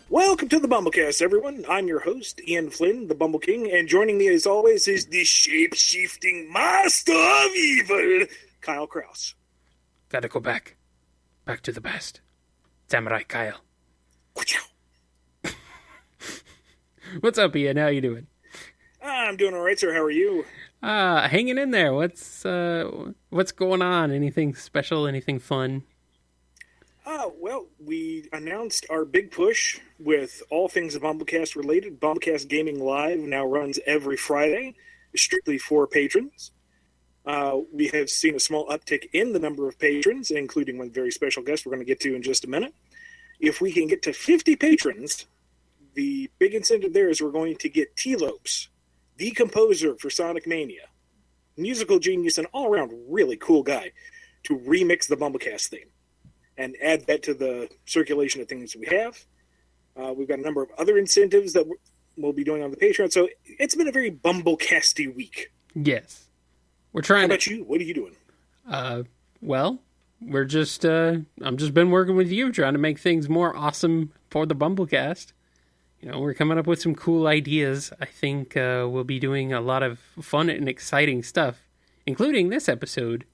Welcome to the BumbleKast, everyone. I'm your host, Ian Flynn, the Bumble King, and joining me as always is the shape-shifting master of evil, Kyle Kraus. Gotta go back. Back to the past. Samurai Kyle. What's up, Ian? How you doing? I'm doing all right, sir. How are you? Hanging in there. What's going on? Anything special? Anything fun? Well, we announced our big push with all things BumbleKast related. BumbleKast Gaming Live now runs every Friday, strictly for patrons. We have seen a small uptick in the number of patrons, including one very special guest we're going to get to in just a minute. If we can get to 50 patrons, the big incentive there is we're going to get T-Lopes, the composer for Sonic Mania, musical genius and all-around really cool guy, to remix the BumbleKast theme and add that to the circulation of things we have. We've got a number of other incentives that we'll be doing on the Patreon. So it's been a very BumbleKasty week. Yes. We're trying. How about you? What are you doing? Well, we're just, I'm just been working with you, trying to make things more awesome for the BumbleKast. You know, we're coming up with some cool ideas. I think we'll be doing a lot of fun and exciting stuff, including this episode.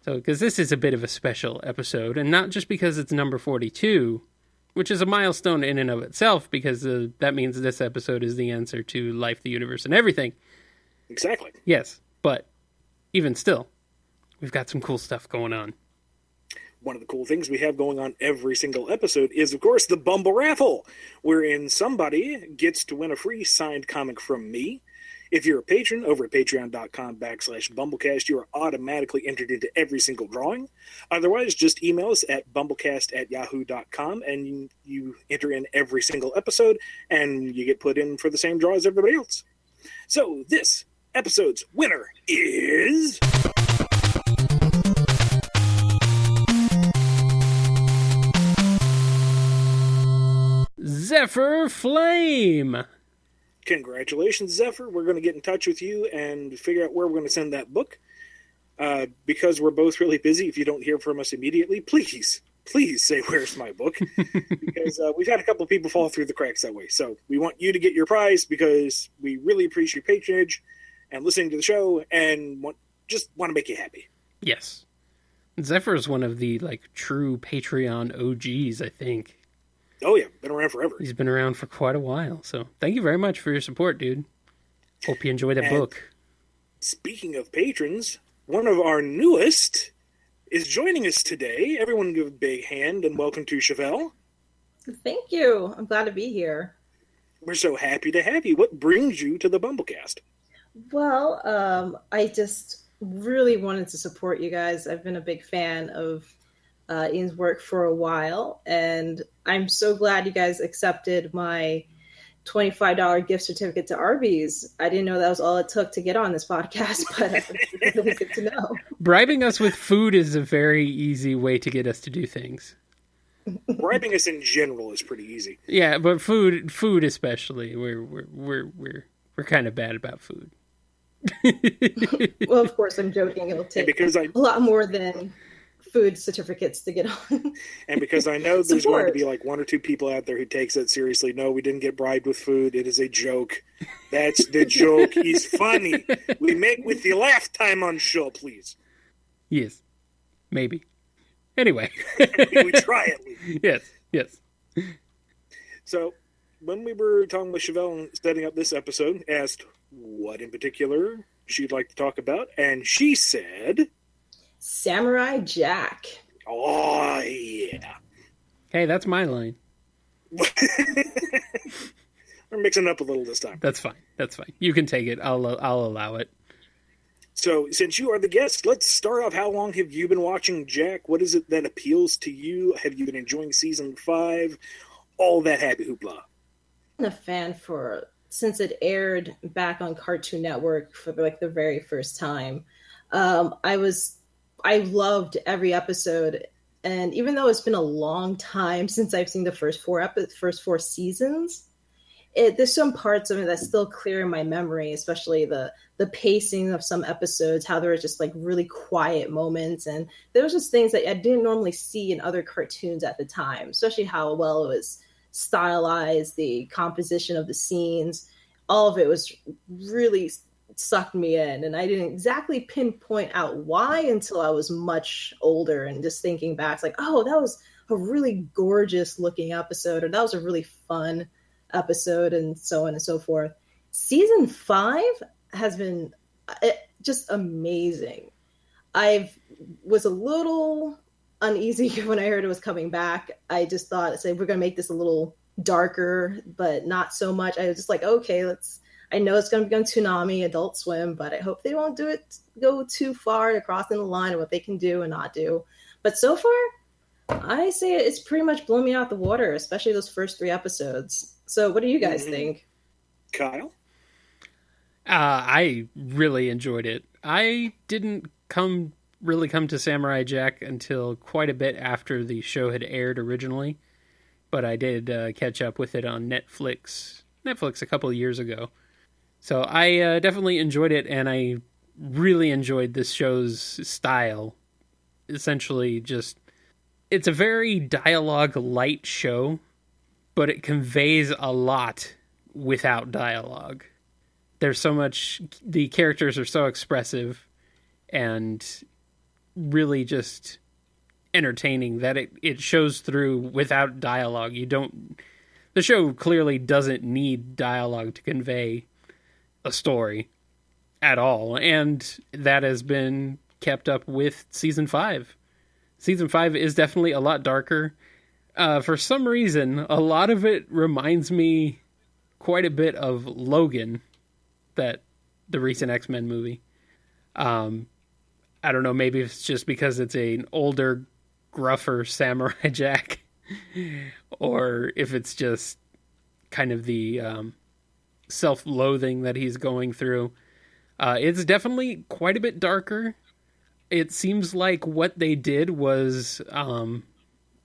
So, because this is a bit of a special episode, and not just because it's number 42, which is a milestone in and of itself, because that means this episode is the answer to life, the universe, and everything. Exactly. Yes, but even still, we've got some cool stuff going on. One of the cool things we have going on every single episode is, of course, the BumbleRaffle, wherein somebody gets to win a free signed comic from me. If you're a patron over at patreon.com/BumbleKast, you are automatically entered into every single drawing. Otherwise, just email us at BumbleKast@yahoo.com, and you enter in every single episode, and you get put in for the same draw as everybody else. So this episode's winner is... Zephyr Flame! Congratulations, Zephyr. We're going to get in touch with you and figure out where we're going to send that book. Because we're both really busy, if you don't hear from us immediately, please say, where's my book? Because we've had a couple of people fall through the cracks that way. So we want you to get your prize because we really appreciate your patronage and listening to the show and just want to make you happy. Yes. Zephyr is one of the true Patreon OGs, I think. Oh, yeah. Been around forever. He's been around for quite a while. So thank you very much for your support, dude. Hope you enjoy the book. Speaking of patrons, one of our newest is joining us today. Everyone give a big hand and welcome to Chauvel. Thank you. I'm glad to be here. We're so happy to have you. What brings you to the BumbleKast? Well, I just really wanted to support you guys. I've been a big fan of Ian's work for a while, and I'm so glad you guys accepted my $25 gift certificate to Arby's. I didn't know that was all it took to get on this podcast, but it's really good to know. Bribing us with food is a very easy way to get us to do things. Bribing us in general is pretty easy. Yeah, but food especially, we're kind of bad about food. Well, of course, I'm joking. It'll take a lot more than food certificates to get on. And because I know there's going to be one or two people out there who takes it seriously. No, we didn't get bribed with food. It is a joke. That's the joke. He's funny. We make with you laugh time on show, please. Yes. Maybe. Anyway. We try at least. Yes. So, when we were talking with Chauvel and setting up this episode, asked what in particular she'd like to talk about, and she said... Samurai Jack. Oh, yeah. Hey, that's my line. We're mixing it up a little this time. That's fine. That's fine. You can take it. I'll allow it. So, since you are the guest, let's start off. How long have you been watching Jack? What is it that appeals to you? Have you been enjoying season 5? All that happy hoopla. I'm a fan since it aired back on Cartoon Network for the very first time. I loved every episode, and even though it's been a long time since I've seen the first four seasons, there's some parts of it that's still clear in my memory, especially the pacing of some episodes, how there were just like really quiet moments, and there was just things that I didn't normally see in other cartoons at the time, especially how well it was stylized, the composition of the scenes, all of it was really sucked me in, and I didn't exactly pinpoint out why until I was much older, and just thinking back, it's like, oh, that was a really gorgeous looking episode, or that was a really fun episode, and so on and so forth. Season 5 has been just amazing. I was a little uneasy when I heard it was coming back. I just thought, say, we're going to make this a little darker, but not so much. I was just like, okay, I know it's going to be on Toonami, Adult Swim, but I hope they won't go too far across the line of what they can do and not do. But so far, I say it's pretty much blown me out the water, especially those first 3 episodes. So what do you guys think? Kyle? I really enjoyed it. I didn't really come to Samurai Jack until quite a bit after the show had aired originally, but I did catch up with it on Netflix a couple of years ago. So I definitely enjoyed it, and I really enjoyed this show's style. Essentially, it's a very dialogue light show, but it conveys a lot without dialogue. There's so much, the characters are so expressive and really just entertaining that it shows through without dialogue. The show clearly doesn't need dialogue to convey a story at all, and that has been kept up with season 5. Season 5 is definitely a lot darker. For some reason, a lot of it reminds me quite a bit of Logan, the recent X-Men movie. I don't know, maybe it's just because it's an older, gruffer Samurai Jack, or if it's just kind of the self-loathing that he's going through. It's definitely quite a bit darker. It seems like what they did for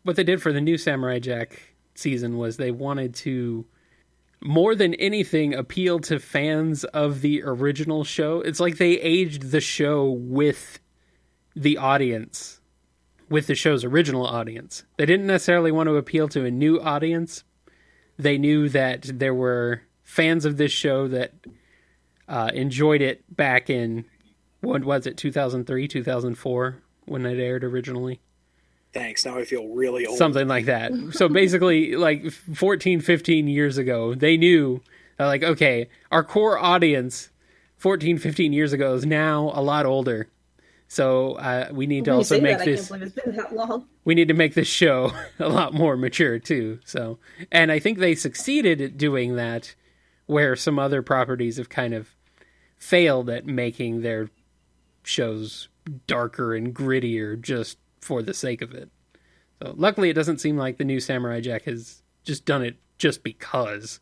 the new Samurai Jack season was they wanted to, more than anything, appeal to fans of the original show. It's like they aged the show with the audience, with the show's original audience. They didn't necessarily want to appeal to a new audience. They knew that there were fans of this show that enjoyed it back in, what was it, 2003, 2004, when it aired originally? Thanks, now I feel really old. Something like that. So basically, like 14, 15 years ago, they knew, like, okay, our core audience 14, 15 years ago is now a lot older. So we need to also make this. I can't believe it's been that long. We need to make this show a lot more mature too. So, and I think they succeeded at doing that, where some other properties have kind of failed at making their shows darker and grittier just for the sake of it. So luckily, it doesn't seem like the new Samurai Jack has just done it just because.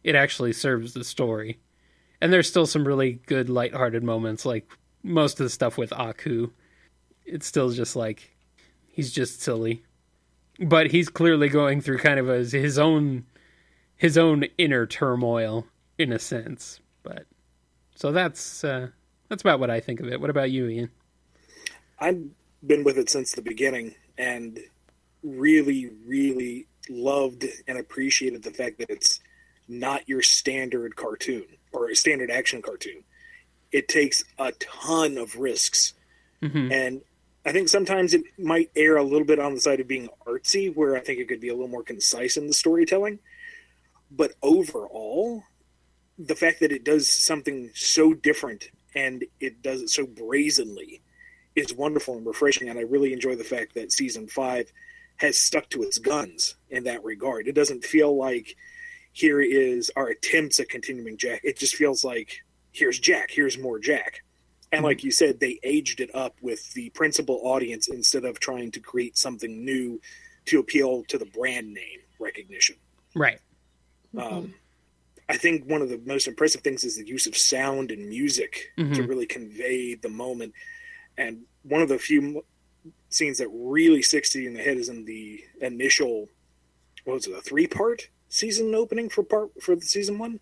It actually serves the story, and there's still some really good lighthearted moments, like most of the stuff with Aku. It's still just like, he's just silly, but he's clearly going through kind of his own inner turmoil in a sense. But so that's about what I think of it. What about you, Ian? I've been with it since the beginning and really, really loved and appreciated the fact that it's not your standard cartoon or a standard action cartoon. It takes a ton of risks. Mm-hmm. And I think sometimes it might err a little bit on the side of being artsy, where I think it could be a little more concise in the storytelling. But overall, the fact that it does something so different and it does it so brazenly is wonderful and refreshing, and I really enjoy the fact that season 5 has stuck to its guns in that regard. It doesn't feel like here is our attempts at continuing Jack. It just feels like here's Jack, here's more Jack. And like you said, they aged it up with the principal audience instead of trying to create something new to appeal to the brand name recognition. Right. I think one of the most impressive things is the use of sound and music to really convey the moment. And one of the few scenes that really sticks to you in the head is in the initial, what was it, a 3-part season opening for the season 1?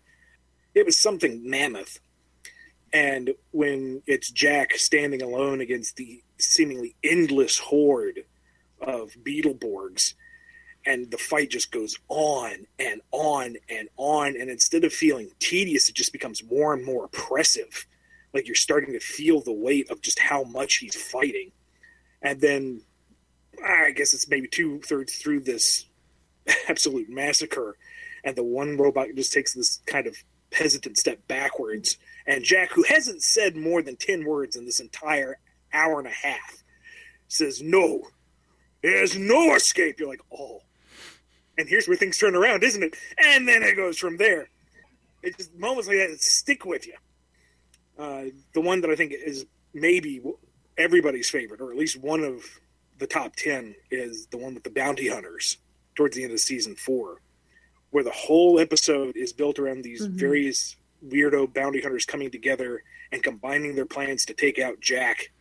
It was something mammoth. And when it's Jack standing alone against the seemingly endless horde of Beetleborgs, and the fight just goes on and on and on, and instead of feeling tedious, it just becomes more and more oppressive. Like you're starting to feel the weight of just how much he's fighting. And then, I guess it's maybe 2/3 through this absolute massacre, and the one robot just takes this kind of hesitant step backwards, and Jack, who hasn't said more than 10 words in this entire hour and a half, says, "No, there's no escape." You're like, oh. And here's where things turn around, isn't it? And then it goes from there. It's just moments like that stick with you. The one that I think is maybe everybody's favorite, or at least one of the top 10, is the one with the bounty hunters towards the end of season 4, where the whole episode is built around these various weirdo bounty hunters coming together and combining their plans to take out Jack.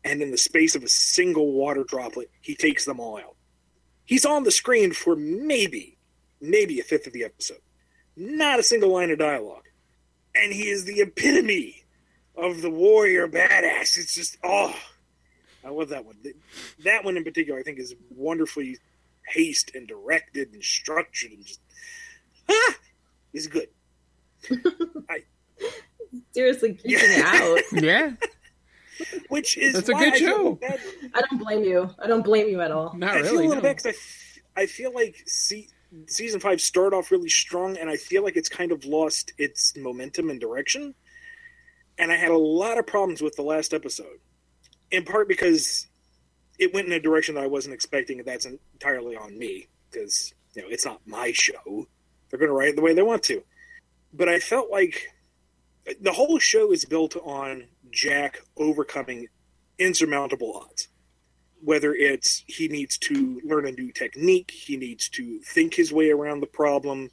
And in the space of a single water droplet, he takes them all out. He's on the screen for maybe a fifth of the episode. Not a single line of dialogue. And he is the epitome of the warrior badass. It's just, I love that one. That one in particular, I think, is wonderfully paced and directed and structured and just, is good. Seriously geeking out. Yeah. Which is that's a good show. I don't blame you. I don't blame you at all. Not I really. feel a little bad because I feel like season 5 started off really strong, and I feel like it's kind of lost its momentum and direction. And I had a lot of problems with the last episode, in part because it went in a direction that I wasn't expecting, and that's entirely on me because it's not my show. They're going to write it the way they want to. But I felt like the whole show is built on Jack overcoming insurmountable odds. Whether it's he needs to learn a new technique, he needs to think his way around the problem,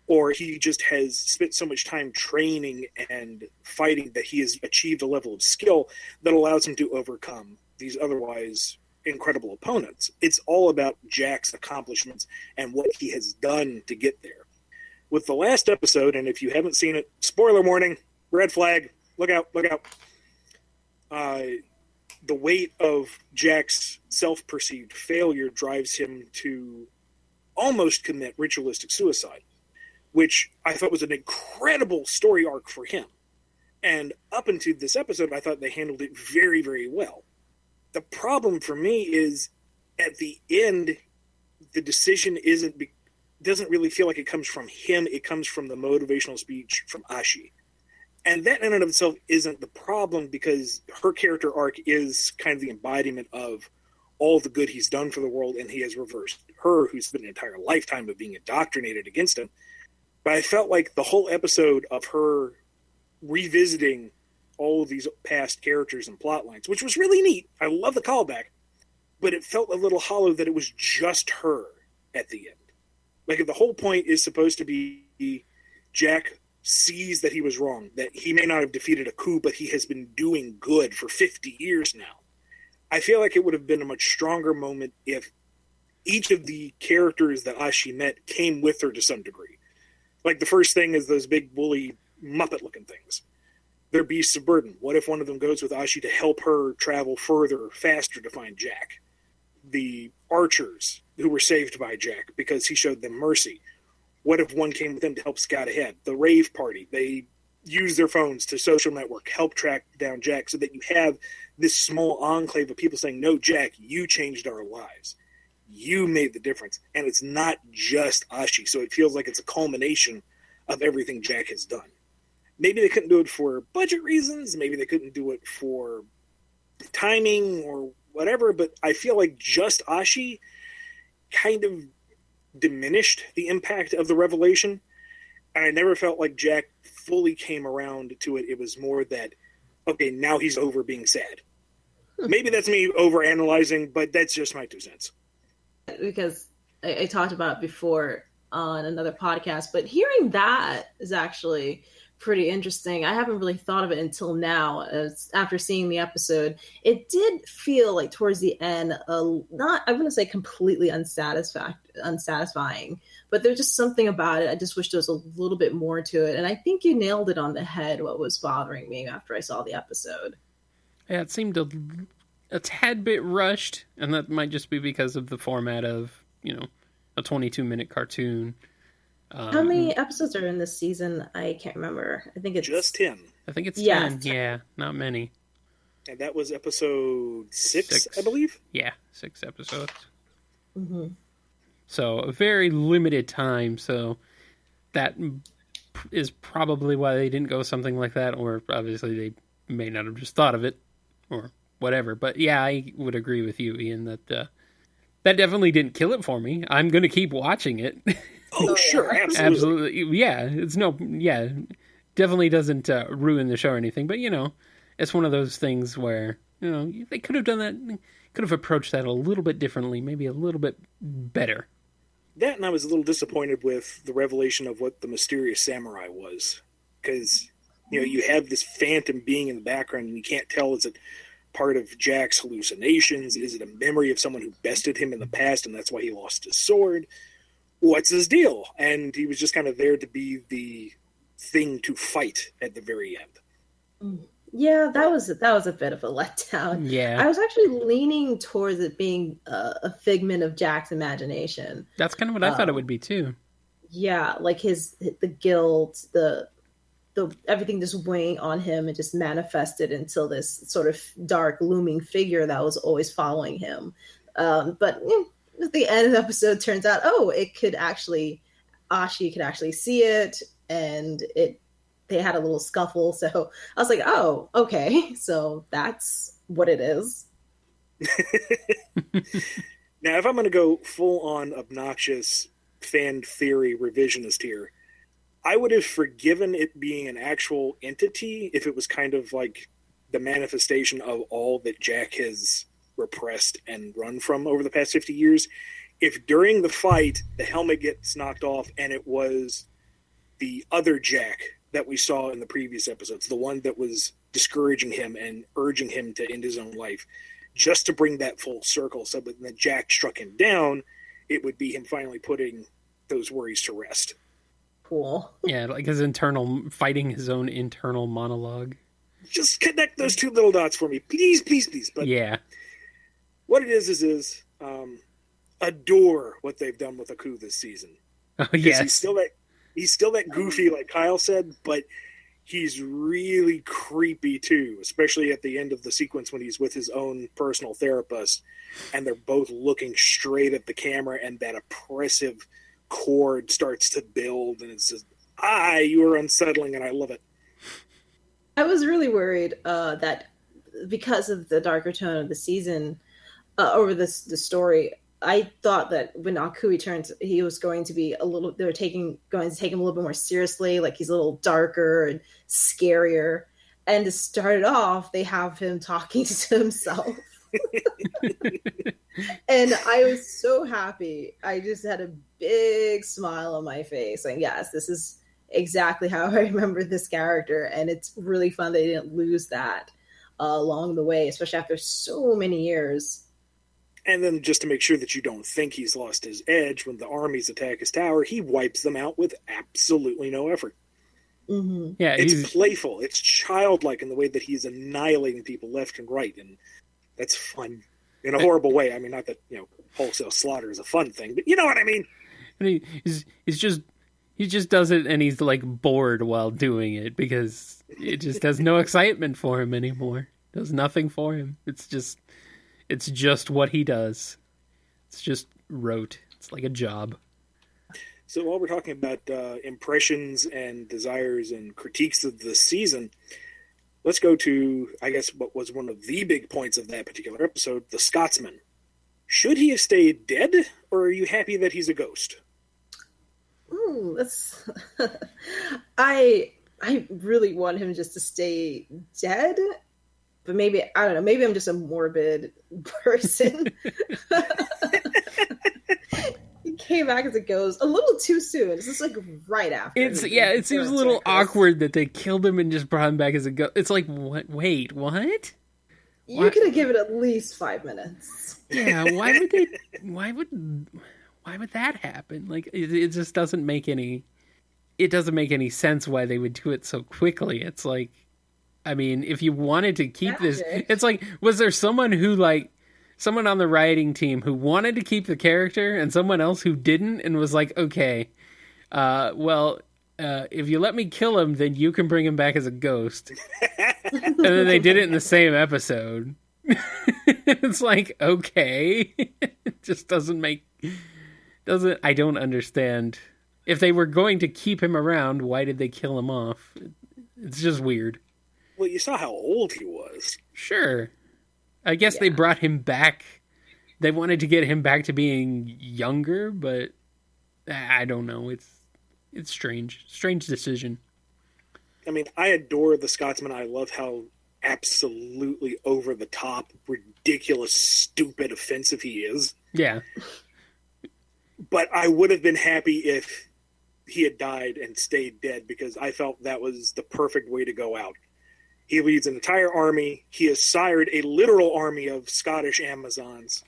or he just has spent so much time training and fighting that he has achieved a level of skill that allows him to overcome these otherwise incredible opponents. It's all about Jack's accomplishments and what he has done to get there. With the last episode, and if you haven't seen it, spoiler warning, red flag, look out. The weight of Jack's self-perceived failure drives him to almost commit ritualistic suicide, which I thought was an incredible story arc for him. And up until this episode, I thought they handled it very, very well. The problem for me is at the end, the decision doesn't really feel like it comes from him. It comes from the motivational speech from Ashi. And that in and of itself isn't the problem because her character arc is kind of the embodiment of all the good he's done for the world, and he has reversed her, who's spent an entire lifetime of being indoctrinated against him. But I felt like the whole episode of her revisiting all of these past characters and plot lines, which was really neat. I love the callback, but it felt a little hollow that it was just her at the end. Like if the whole point is supposed to be Jack sees that he was wrong, that he may not have defeated a coup, but he has been doing good for 50 years now. I feel like it would have been a much stronger moment if each of the characters that Ashi met came with her to some degree. Like the first thing is those big woolly Muppet-looking things. They're beasts of burden. What if one of them goes with Ashi to help her travel further, faster to find Jack? The archers who were saved by Jack because he showed them mercy. What if one came with them to help scout ahead? The rave party, they use their phones to social network, help track down Jack so that you have this small enclave of people saying, no, Jack, you changed our lives. You made the difference. And it's not just Ashi. So it feels like it's a culmination of everything Jack has done. Maybe they couldn't do it for budget reasons. Maybe they couldn't do it for timing or whatever, but I feel like just Ashi kind of diminished the impact of the revelation. And I never felt like Jack fully came around to it. It was more that, okay, now he's over being sad. Maybe that's me overanalyzing, but that's just my 2 cents. Because I talked about it before on another podcast, but hearing that is actually pretty interesting. I haven't really thought of it until now. After seeing the episode, it did feel like towards the end, not, I wouldn't say completely unsatisfying, but there's just something about it. I just wish there was a little bit more to it. And I think you nailed it on the head, what was bothering me after I saw the episode. Yeah, it seemed a tad bit rushed, and that might just be because of the format of, a 22-minute cartoon. How many episodes are in this season? I can't remember. I think it's just 10. I think it's 10. Yeah, not many. And that was episode 6, I believe? Yeah, 6 episodes. Mm-hmm. So a very limited time, so that is probably why they didn't go something like that, or obviously they may not have just thought of it, or whatever. But yeah, I would agree with you, Ian, that that definitely didn't kill it for me. I'm going to keep watching it. Oh, sure, absolutely. Yeah, definitely doesn't ruin the show or anything, but it's one of those things where, they could have done that, could have approached that a little bit differently, maybe a little bit better. That, and I was a little disappointed with the revelation of what the mysterious samurai was. Because, you have this phantom being in the background, and you can't tell, is it part of Jack's hallucinations? Is it a memory of someone who bested him in the past, and that's why he lost his sword? What's his deal? And he was just kind of there to be the thing to fight at the very end. Yeah, that was a bit of a letdown. Yeah, I was actually leaning towards it being a figment of Jack's imagination. That's kind of what I thought it would be too. Yeah, like the guilt, the everything just weighing on him, and just manifested until this sort of dark looming figure that was always following him. But at the end of the episode, turns out, Ashi could actually see it, and they had a little scuffle. So I was like, oh, okay, so that's what it is. Now, if I'm going to go full on obnoxious fan theory revisionist here, I would have forgiven it being an actual entity if it was kind of like the manifestation of all that Jack has repressed and run from over the past 50 years. If during the fight the helmet gets knocked off and it was the other Jack that we saw in the previous episodes, the one that was discouraging him and urging him to end his own life, just to bring that full circle, so that when Jack struck him down, it would be him finally putting those worries to rest. Cool. Yeah, like fighting his own internal monologue. Just connect those 2 little dots for me, please, please, please. But yeah, what it is adore what they've done with Aku this season. Oh yes, he's still that goofy, like Kyle said, but he's really creepy too, especially at the end of the sequence when he's with his own personal therapist, and they're both looking straight at the camera, and that oppressive chord starts to build, and it's just, you are unsettling, and I love it. I was really worried that because of the darker tone of the season, over the story, I thought that when Aku returns, he was going to be going to take him a little bit more seriously, like he's a little darker and scarier. And to start it off, they have him talking to himself. And I was so happy. I just had a big smile on my face. Like, yes, this is exactly how I remember this character. And it's really fun they didn't lose that along the way, especially after so many years. And then just to make sure that you don't think he's lost his edge, when the armies attack his tower, he wipes them out with absolutely no effort. Mm-hmm. Yeah, it's playful. It's childlike in the way that he's annihilating people left and right. And that's fun in a horrible way. I mean, not that, wholesale slaughter is a fun thing, but you know what I mean? And he just does it, and he's like bored while doing it because it just has no excitement for him anymore. It does nothing for him. It's just what he does. It's just rote. It's like a job. So while we're talking about impressions and desires and critiques of the season, let's go to, I guess, what was one of the big points of that particular episode, the Scotsman. Should he have stayed dead, or are you happy that he's a ghost? Ooh, that's... I really want him just to stay dead, but maybe, I don't know, maybe I'm just a morbid person. He came back as a ghost a little too soon. It's just like right after. It seems a little awkward that they killed him and just brought him back as a ghost. It's like, what? Wait, what? You could have given it at least 5 minutes. Yeah, why would that happen? Like, it just doesn't make any... It doesn't make any sense why they would do it so quickly. It's like, I mean, if you wanted to keep this... It's like, was there someone who, like... Someone on the writing team who wanted to keep the character and someone else who didn't and was like, okay, if you let me kill him, then you can bring him back as a ghost. And then they did it in the same episode. It's like, okay. It just doesn't I don't understand. If they were going to keep him around, why did they kill him off? It's just weird. Well, you saw how old he was. Sure. I guess they brought him back. They wanted to get him back to being younger, but I don't know. It's strange. Strange decision. I mean, I adore the Scotsman. I love how absolutely over the top, ridiculous, stupid, offensive he is. Yeah. But I would have been happy if he had died and stayed dead, because I felt that was the perfect way to go out. He leads an entire army. He has sired a literal army of Scottish Amazons.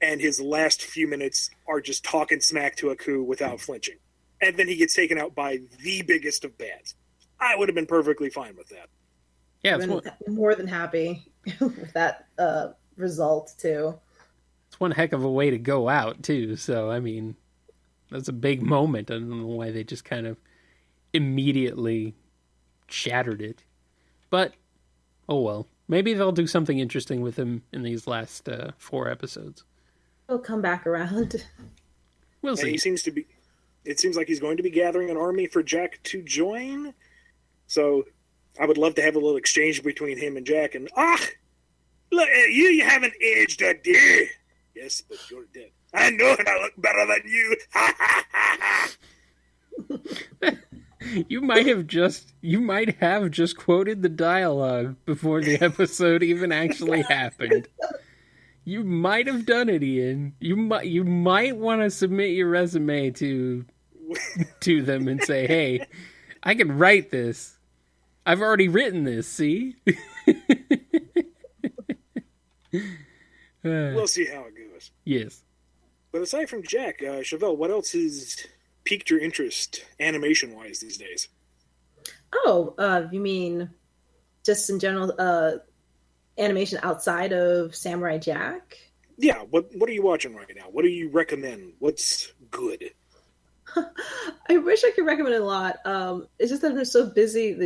And his last few minutes are just talking smack to Aku without flinching. And then he gets taken out by the biggest of bads. I would have been perfectly fine with that. Yeah, more than happy with that result, too. It's one heck of a way to go out, too. So, I mean, that's a big moment. I don't know why they just kind of immediately shattered it. But, oh well. Maybe they'll do something interesting with him in these last 4 episodes. He'll come back around. We'll see. And it seems like he's going to be gathering an army for Jack to join. So, I would love to have a little exchange between him and Jack. And, look at you, you haven't aged a day. Yes, but you're dead. I know, and I look better than you. Ha ha ha ha. You might have just quoted the dialogue before the episode even actually happened. You might have done it, Ian. You might want to submit your resume to them and say, "Hey, I can write this. I've already written this. See." We'll see how it goes. Yes. But aside from Jack, Chauvel, what else has piqued your interest animation-wise these days? Oh, you mean just in general animation outside of Samurai Jack? Yeah, what are you watching right now? What do you recommend? What's good? I wish I could recommend a lot. It's just that I've been so busy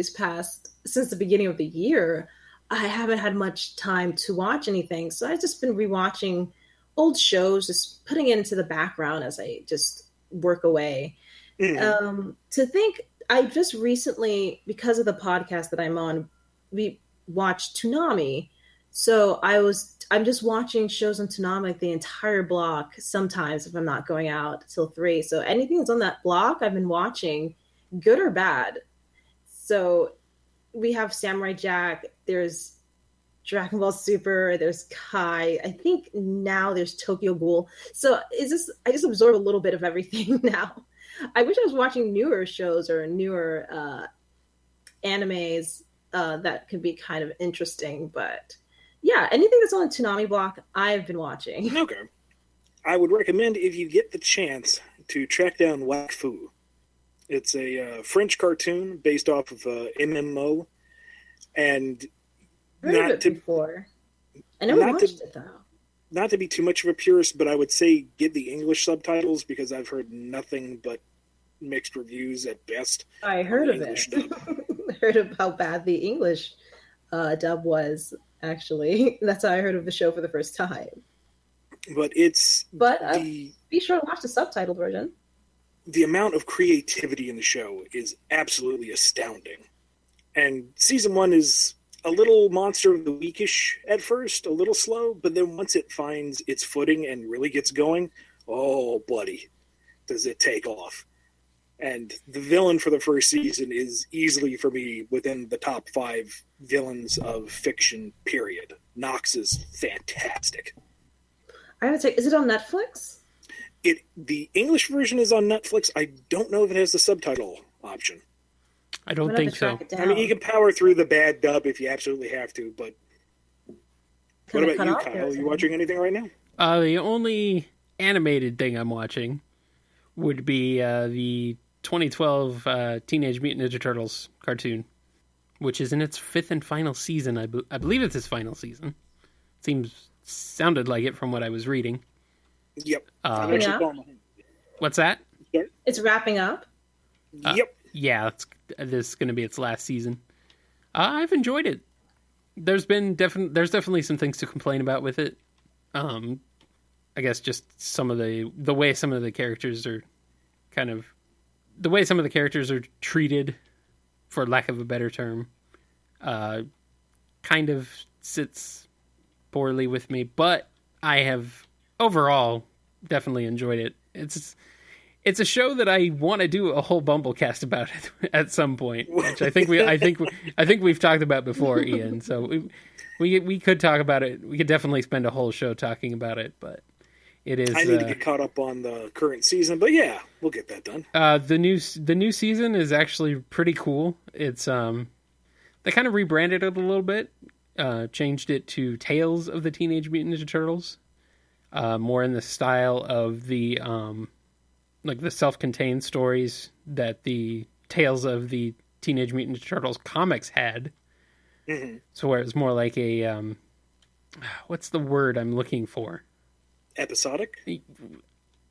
since the beginning of the year. I haven't had much time to watch anything. So I've just been rewatching old shows, just putting it into the background as I just work away. Mm-hmm. To think, I just recently, because of the podcast that I'm on, we watched Toonami. So I'm just watching shows on Toonami, like the entire block, sometimes if I'm not going out till 3. So anything that's on that block, I've been watching, good or bad. So we have Samurai Jack, there's Dragon Ball Super, there's Kai. I think now there's Tokyo Ghoul. So I just absorb a little bit of everything now. I wish I was watching newer shows or newer animes that could be kind of interesting. But yeah, anything that's on the Toonami block, I've been watching. Okay. I would recommend, if you get the chance, to track down Wakfu. It's a French cartoon based off of MMO. And I've heard of it before. I never watched it, though. Not to be too much of a purist, but I would say get the English subtitles, because I've heard nothing but mixed reviews at best. I heard of it. I heard of how bad the English dub was, actually. That's how I heard of the show for the first time. But be sure to watch the subtitled version. The amount of creativity in the show is absolutely astounding. And season 1 is a little Monster of the Weekish at first, a little slow, but then once it finds its footing and really gets going, oh, buddy, does it take off. And the villain for the first season is easily, for me, within the top 5 villains of fiction, period. Nox is fantastic. I would say, is it on Netflix? The English version is on Netflix. I don't know if it has the subtitle option. I don't think so. I mean, you can power through the bad dub if you absolutely have to, but... What about you, Kyle? Are you watching anything right now? The only animated thing I'm watching would be the 2012 Teenage Mutant Ninja Turtles cartoon, which is in its 5th and final season. I believe it's its final season. Sounded like it from what I was reading. Yep. What's that? It's wrapping up? Yep. Yeah, this is going to be its last season. I've enjoyed it. There's definitely some things to complain about with it. I guess just some of the way some of the characters are treated, for lack of a better term, kind of sits poorly with me. But I have overall definitely enjoyed it. It's a show that I want to do a whole BumbleKast about it at some point, which I think we've talked about before, Ian. So we could talk about it. We could definitely spend a whole show talking about it, but it is. I need to get caught up on the current season, but yeah, we'll get that done. The new season is actually pretty cool. It's they kind of rebranded it a little bit, changed it to Tales of the Teenage Mutant Ninja Turtles, more in the style of the like the self-contained stories that the Tales of the Teenage Mutant Ninja Turtles comics had. Mm-hmm. So where it's more like a, what's the word I'm looking for? Episodic?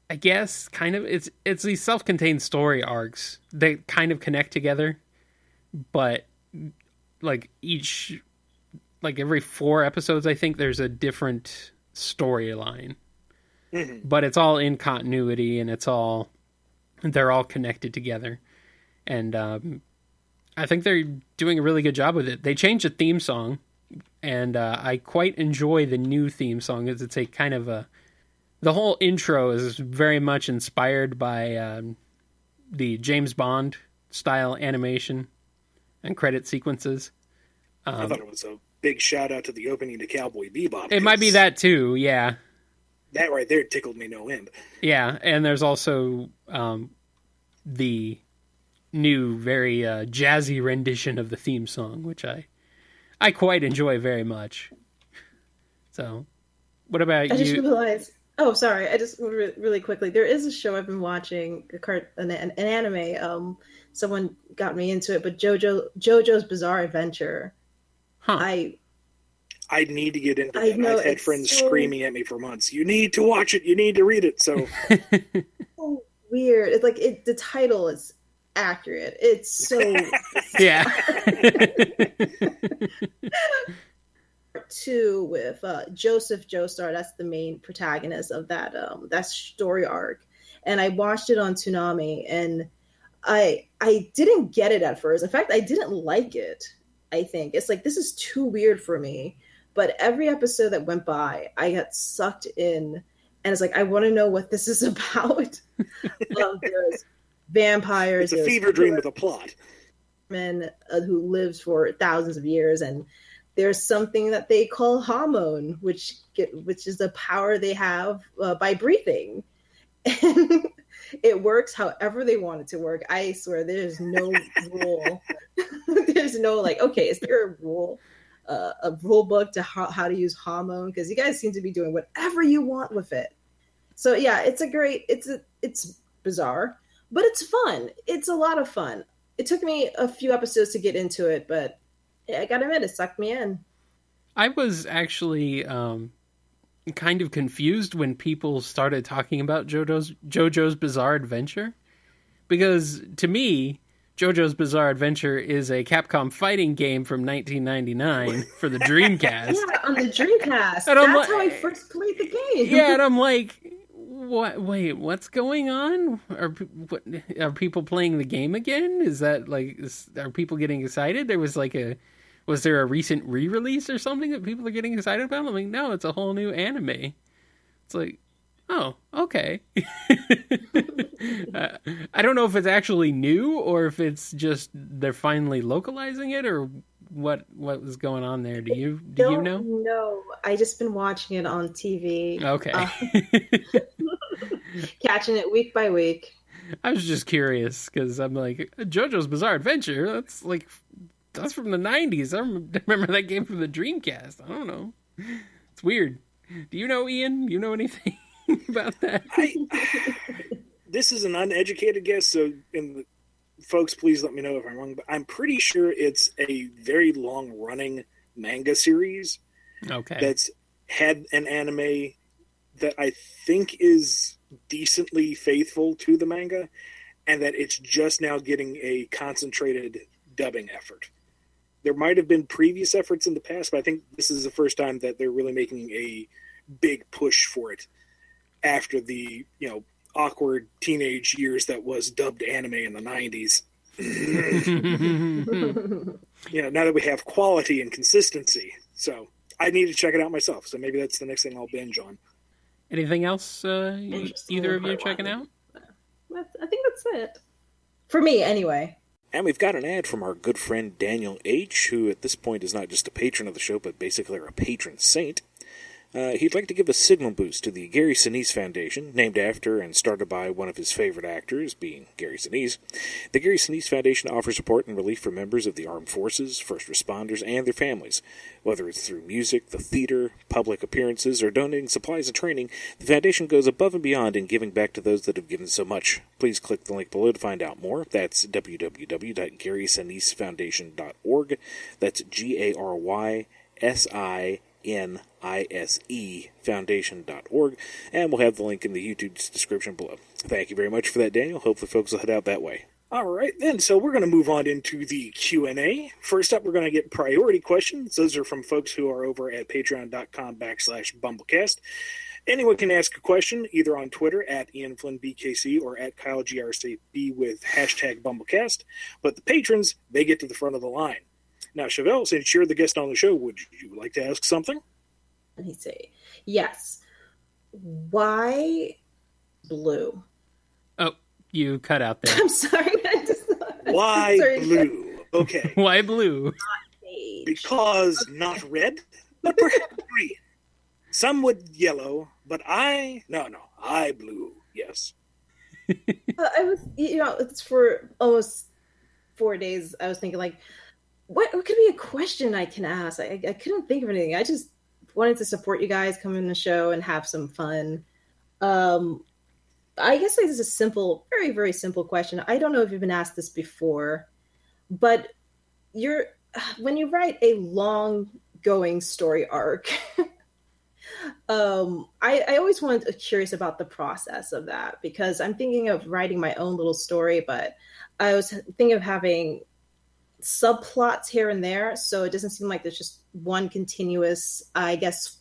I guess, kind of. It's these self-contained story arcs that kind of connect together, but like every 4 episodes, I think there's a different storyline. Mm-hmm. But it's all in continuity, and they're all connected together. And I think they're doing a really good job with it. They changed the theme song, and I quite enjoy the new theme song. It's a kind of the whole intro is very much inspired by the James Bond style animation and credit sequences. I thought it was a big shout out to the opening to Cowboy Bebop. It might be that too, yeah. That right there tickled me no end. Yeah, and there's also the new, very jazzy rendition of the theme song, which I quite enjoy very much. So, what about you? I just realized... Oh, sorry. I just really quickly. There is a show I've been watching, an anime. Someone got me into it, but JoJo's Bizarre Adventure. Huh. I need to get into it. I've had friends screaming at me for months. You need to watch it. You need to read it. So weird. It's like the title is accurate. It's so yeah. 2 with Joseph Joestar. That's the main protagonist of that story arc. And I watched it on Toonami, and I didn't get it at first. In fact, I didn't like it. I think it's like, this is too weird for me. But every episode that went by, I got sucked in, and it's like, I want to know what this is about. There's vampires. It's a fever dream with a plot. Man who lives for thousands of years, and there's something that they call hormone, which is the power they have by breathing, and it works however they want it to work. I swear, there's no rule. There's no like, okay, is there a rule book to how to use hormone? Because you guys seem to be doing whatever you want with it. So yeah, it's bizarre, but it's fun. It's a lot of fun. It took me a few episodes to get into it, but I gotta admit, it sucked me in. I was actually kind of confused when people started talking about JoJo's Bizarre Adventure, because to me, JoJo's Bizarre Adventure is a Capcom fighting game from 1999 for the Dreamcast. Yeah, on the Dreamcast. That's how I first played the game. Yeah, and I'm like, what? Wait, what's going on? Are people playing the game again? Is that like, are people getting excited? There was like was there a recent re-release or something that people are getting excited about? I'm like, no, it's a whole new anime. It's like, oh, okay. I don't know if it's actually new or if it's just they're finally localizing it or what was going on there. Do you know? No, I just been watching it on TV. Okay. Catching it week by week. I was just curious because I'm like, JoJo's Bizarre Adventure. That's from the 90s. I remember that game from the Dreamcast. I don't know. It's weird. Do you know, Ian? You know anything about that? This is an uneducated guess, so folks, please let me know if I'm wrong, but I'm pretty sure it's a very long-running manga series that's had an anime that I think is decently faithful to the manga, and that it's just now getting a concentrated dubbing effort. There might have been previous efforts in the past, but I think this is the first time that they're really making a big push for it after the, awkward teenage years that was dubbed anime in the 90s. Now that we have quality and consistency. So I need to check it out myself. So maybe that's the next thing I'll binge on. Anything else either of you checking out? I think that's it. For me, anyway. And we've got an ad from our good friend Daniel H., who at this point is not just a patron of the show, but basically our patron saint. He'd like to give a signal boost to the Gary Sinise Foundation, named after and started by one of his favorite actors, being Gary Sinise. The Gary Sinise Foundation offers support and relief for members of the armed forces, first responders, and their families. Whether it's through music, the theater, public appearances, or donating supplies and training, the foundation goes above and beyond in giving back to those that have given so much. Please click the link below to find out more. That's www.GarySiniseFoundation.org. That's GarySinise Foundation.org, and we'll have the link in the YouTube description below. Thank you very much for that, Daniel. Hopefully folks will head out that way. All right, then. So we're going to move on into the Q&A. First up, we're going to get priority questions. Those are from folks who are over at patreon.com/BumbleKast. Anyone can ask a question either on Twitter at IanFlynnBKC or at KyleGRCB with hashtag BumbleKast. But the patrons, they get to the front of the line. Now, Chauvel, since you're the guest on the show, would you like to ask something? Let me see. Yes. Why blue? Oh, you cut out there. I'm sorry. Why blue? Okay. Why blue? Because not red, but perhaps green. Some would yellow, but I blue. Yes. I was, it's for almost 4 days. I was thinking, like, what could be a question I can ask? I couldn't think of anything. I just wanted to support you guys, come in the show, and have some fun. I guess this is a simple, very, very simple question. I don't know if you've been asked this before, but when you write a long-going story arc, I always curious about the process of that, because I'm thinking of writing my own little story, but I was thinking of having subplots here and there, so it doesn't seem like there's just one continuous, I guess,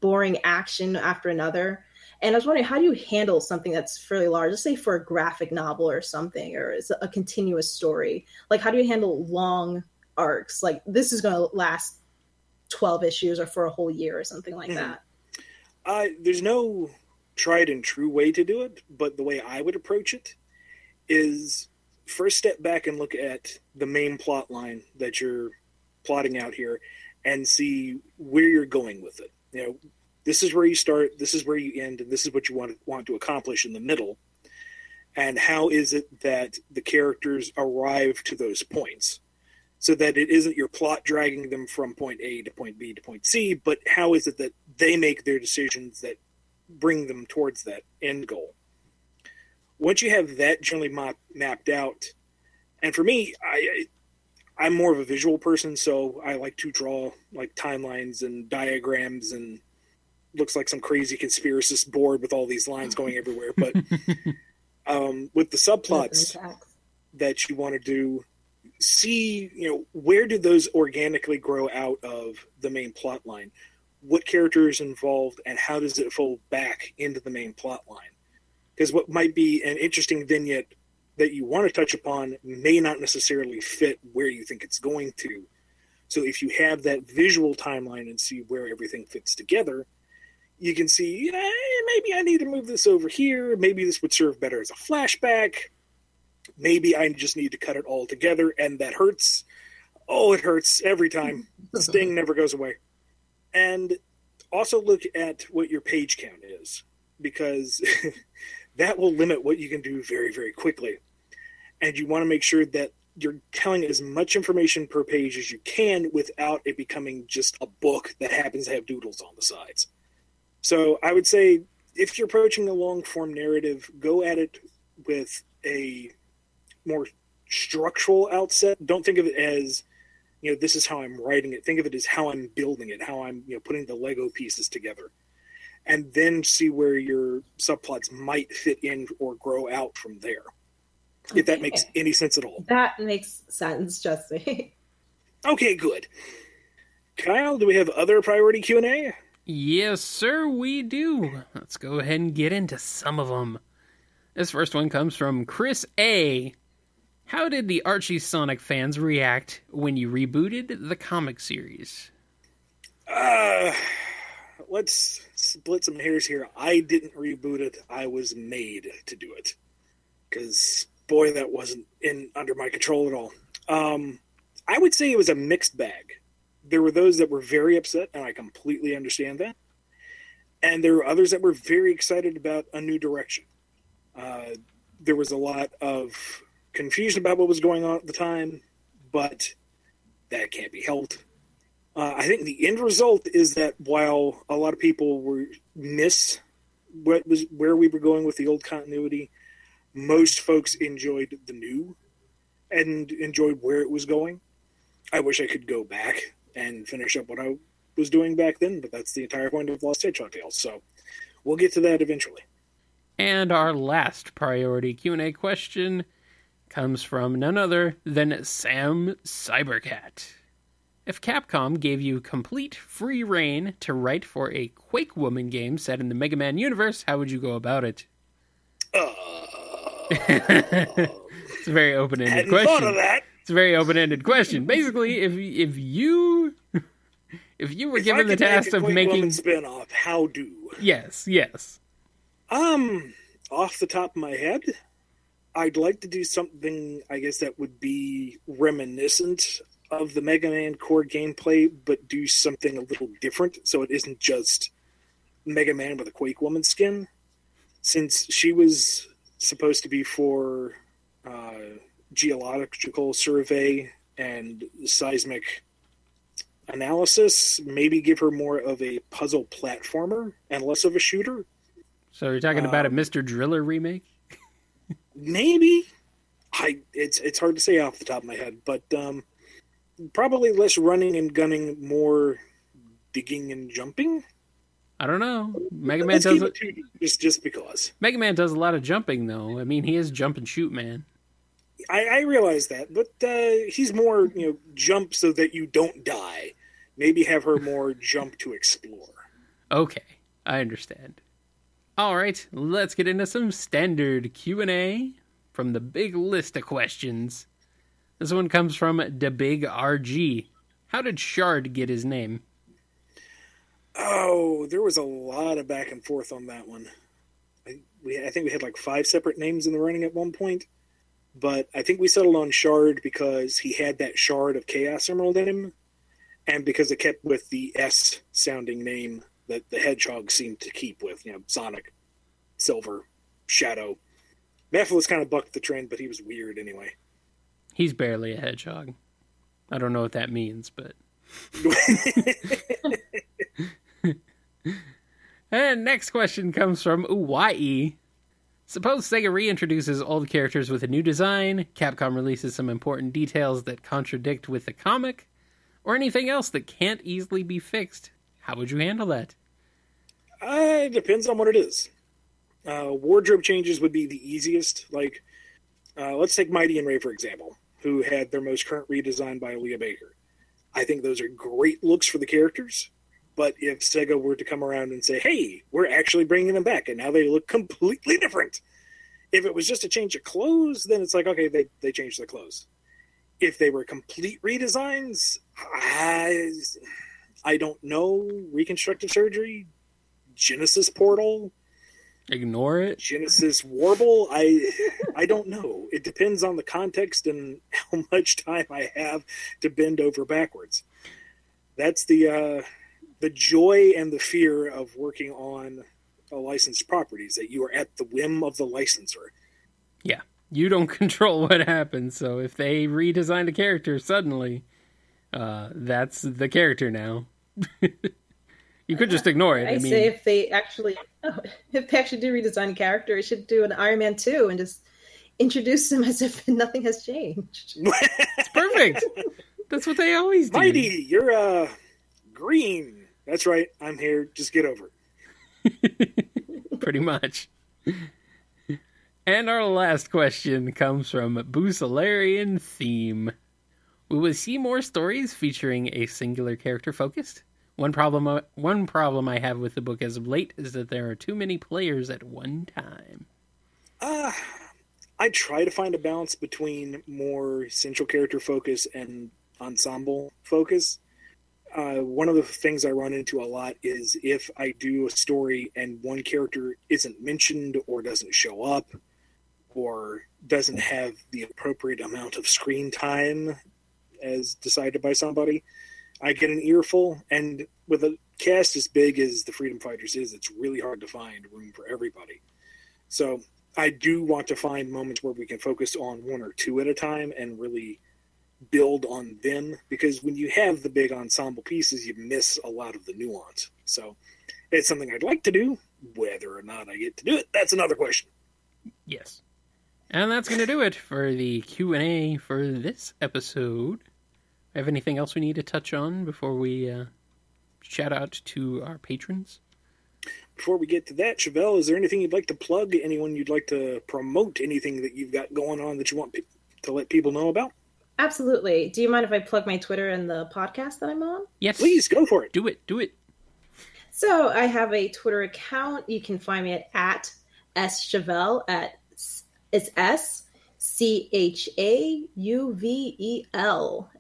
boring action after another. And I was wondering, how do you handle something that's fairly large, let's say for a graphic novel or something, or it's a continuous story? Like, how do you handle long arcs? Like, this is going to last 12 issues or for a whole year or something like that. There's no tried and true way to do it, but the way I would approach it is first step back and look at the main plot line that you're plotting out here and see where you're going with it. This is where you start, this is where you end, and this is what you want to accomplish in the middle. And how is it that the characters arrive to those points? So that it isn't your plot dragging them from point A to point B to point C, but how is it that they make their decisions that bring them towards that end goal? Once you have that generally mapped out, and for me, I'm more of a visual person, so I like to draw like timelines and diagrams, and looks like some crazy conspiracist board with all these lines going everywhere. But with the subplots that you want to do, see, where do those organically grow out of the main plot line? What character is involved, and how does it fold back into the main plot line? Because what might be an interesting vignette that you want to touch upon may not necessarily fit where you think it's going to. So if you have that visual timeline and see where everything fits together, you can see, maybe I need to move this over here. Maybe this would serve better as a flashback. Maybe I just need to cut it all together, and that hurts. Oh, it hurts every time. Sting never goes away. And also look at what your page count is, because that will limit what you can do very, very quickly. And you want to make sure that you're telling as much information per page as you can without it becoming just a book that happens to have doodles on the sides. So I would say if you're approaching a long-form narrative, go at it with a more structural outset. Don't think of it as, this is how I'm writing it. Think of it as how I'm building it, how I'm, putting the Lego pieces together. And then see where your subplots might fit in or grow out from there. Okay. If that makes any sense at all. That makes sense, Jesse. Okay, good. Kyle, do we have other priority Q&A? Yes, sir, we do. Let's go ahead and get into some of them. This first one comes from Chris A. How did the Archie Sonic fans react when you rebooted the comic series? Let's split some hairs here. I didn't reboot it. I was made to do it. Because, boy, that wasn't under my control at all. I would say it was a mixed bag. There were those that were very upset, and I completely understand that. And there were others that were very excited about a new direction. There was a lot of confusion about what was going on at the time, but that can't be helped. I think the end result is that while a lot of people miss where we were going with the old continuity, most folks enjoyed the new and enjoyed where it was going. I wish I could go back and finish up what I was doing back then, but that's the entire point of Lost Hedgehog Tales, so we'll get to that eventually. And our last priority Q&A question comes from none other than Sam Cybercat. If Capcom gave you complete free reign to write for a Quake Woman game set in the Mega Man universe, how would you go about it? It's a very open-ended question. Thought of that. It's a very open-ended question. Basically, if you were given the task of making spin-off, how do? Yes. Off the top of my head, I'd like to do something, I guess, that would be reminiscent of the Mega Man core gameplay, but do something a little different, so it isn't just Mega Man with a Quake Woman skin. Since she was supposed to be for geological survey and seismic analysis, maybe give her more of a puzzle platformer and less of a shooter. So you're talking about a Mr. Driller remake? Maybe. It's hard to say off the top of my head, but probably less running and gunning, more digging and jumping. I don't know. Mega Man does just because. Mega Man does a lot of jumping, though. I mean, he is jump and shoot man. I realize that, but he's more jump so that you don't die. Maybe have her more jump to explore. Okay, I understand. All right, let's get into some standard Q&A from the big list of questions. This one comes from the Big RG. How did Shard get his name? Oh, there was a lot of back and forth on that one. I think we had like 5 separate names in the running at one point, but I think we settled on Shard because he had that Shard of Chaos Emerald in him, and because it kept with the S-sounding name that the Hedgehog seemed to keep with, Sonic, Silver, Shadow. Mephiles kind of bucked the trend, but he was weird anyway. He's barely a hedgehog. I don't know what that means, but... And next question comes from Uwai. Suppose Sega reintroduces old characters with a new design, Capcom releases some important details that contradict with the comic, or anything else that can't easily be fixed. How would you handle that? It depends on what it is. Wardrobe changes would be the easiest. Like, let's take Mighty and Ray, for example, who had their most current redesign by Leah Baker. I think those are great looks for the characters. But if Sega were to come around and say, hey, we're actually bringing them back, and now they look completely different. If it was just a change of clothes, then it's like, okay, they changed their clothes. If they were complete redesigns, I don't know. Reconstructive surgery, Genesis portal, Ignore it. Genesis warble. I don't know. It depends on the context and how much time I have to bend over backwards. That's the joy and the fear of working on a licensed property, is that you are at the whim of the licensor. Yeah. You don't control what happens, so if they redesign a character suddenly, that's the character now. You could just ignore it. I say if they actually do redesign a character, it should do an Iron Man 2 and just introduce him as if nothing has changed. It's perfect. That's what they always do. Mighty, you're green. That's right. I'm here. Just get over it. Pretty much. And our last question comes from Bucelarian Theme. We will see more stories featuring a singular character focused. One problem I have with the book as of late is that there are too many players at one time. I try to find a balance between more central character focus and ensemble focus. One of the things I run into a lot is if I do a story and one character isn't mentioned or doesn't show up or doesn't have the appropriate amount of screen time as decided by somebody, I get an earful. And with a cast as big as the Freedom Fighters is, it's really hard to find room for everybody. So I do want to find moments where we can focus on one or two at a time and really build on them, because when you have the big ensemble pieces, you miss a lot of the nuance. So it's something I'd like to do. Whether or not I get to do it, that's another question. Yes. And that's going to do it for the Q&A for this episode. Have anything else we need to touch on before we shout out to our patrons? Before we get to that, Chauvel, is there anything you'd like to plug? Anyone you'd like to promote? Anything that you've got going on that you want to let people know about? Absolutely. Do you mind if I plug my Twitter and the podcast that I'm on? Yes. Please, go for it. Do it. So I have a Twitter account. You can find me at @schauvel. It's SCHAUVEL,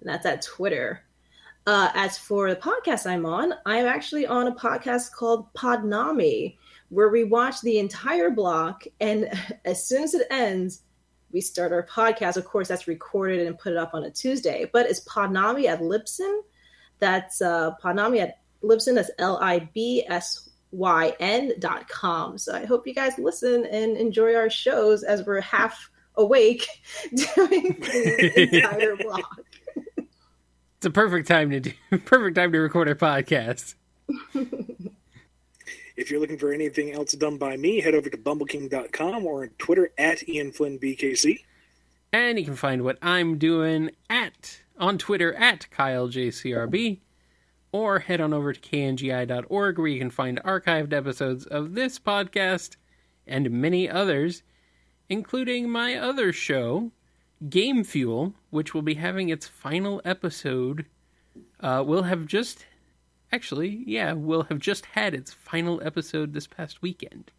and that's at Twitter. As for the podcast I'm on actually on a podcast called Podnami, where we watch the entire block, and as soon as it ends, we start our podcast. Of course, that's recorded and put it up on a Tuesday, but it's Podnami at Libsyn. That's Podnami at Libsyn. That's LIBSYN.com. So I hope you guys listen and enjoy our shows as we're half awake doing the entire block. It's a perfect time to record our podcast. If you're looking for anything else done by me, head over to bumbleking.com or on Twitter at IanFlynnBKC. And you can find what I'm doing on Twitter at KyleJCRB, or head on over to kngi.org, where you can find archived episodes of this podcast and many others, including my other show, Game Fuel, which will be having its final episode. We'll have just had its final episode this past weekend.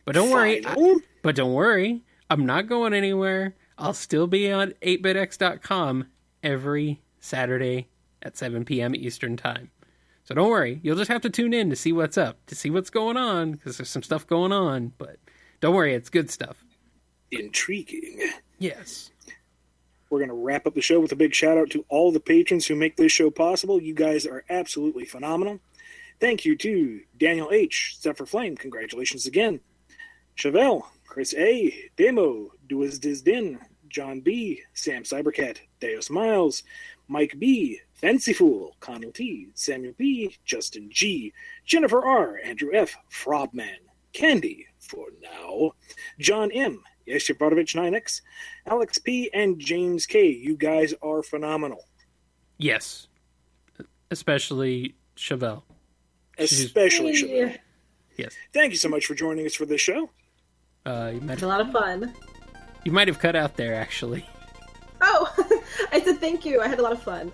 But don't worry, I'm not going anywhere. I'll still be on 8bitx.com every Saturday at 7 p.m. Eastern Time. So don't worry, you'll just have to tune in to see what's up, to see what's going on, because there's some stuff going on, but don't worry, it's good stuff. Intriguing. Yes. We're going to wrap up the show with a big shout out to all the patrons who make this show possible. You guys are absolutely phenomenal. Thank you to Daniel H., Zephyr Flame, congratulations again. Chauvel, Chris A., Demo, Duas Dizdin, John B., Sam Cybercat, Deus Miles, Mike B., Fancy Fool, Connell T., Samuel B., Justin G., Jennifer R., Andrew F., Frobman, Candy, for now, John M., Yeshivarovich 9X, Alex P., and James K. You guys are phenomenal. Yes. Especially Chauvel. Especially Chauvel. Yes. Thank you so much for joining us for this show. It's a lot of fun. You might have cut out there, actually. Oh, I said thank you. I had a lot of fun.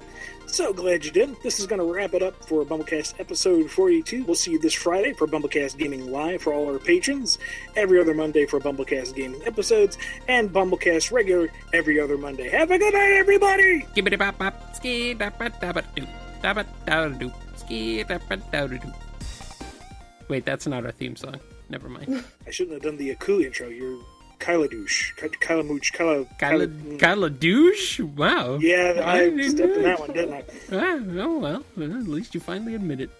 So glad you did. This is going to wrap it up for BumbleKast episode 42. We'll see you this Friday for BumbleKast Gaming Live for all our patrons, every other Monday for BumbleKast Gaming episodes, and BumbleKast regular every other Monday. Have a good night, everybody! Wait, that's not our theme song. Never mind. I shouldn't have done the Aku intro. You're Kyladouche. Kyla douche? Wow. Yeah, I stepped in that one, didn't I? Oh, well, at least you finally admit it.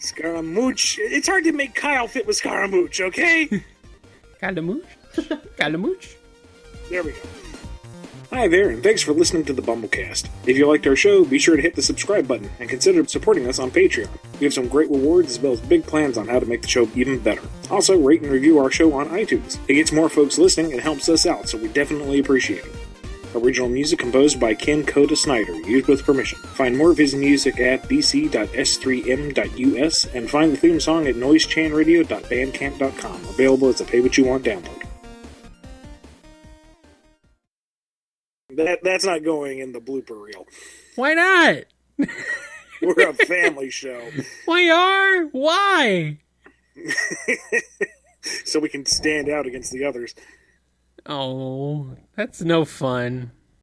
Scaramouche. It's hard to make Kyle fit with Scaramouche, okay? Kylamooch? Kylamooch? There we go. Hi there, and thanks for listening to the BumbleKast. If you liked our show, be sure to hit the subscribe button and consider supporting us on Patreon. We have some great rewards as well as big plans on how to make the show even better. Also, rate and review our show on iTunes. It gets more folks listening and helps us out, so we definitely appreciate it. Original music composed by Ken Coda Snyder, used with permission. Find more of his music at bc.s3m.us and find the theme song at noisechanradio.bandcamp.com, available as a pay-what-you-want download. That's not going in the blooper reel. Why not? We're a family show. Why? So we can stand out against the others. Oh, that's no fun.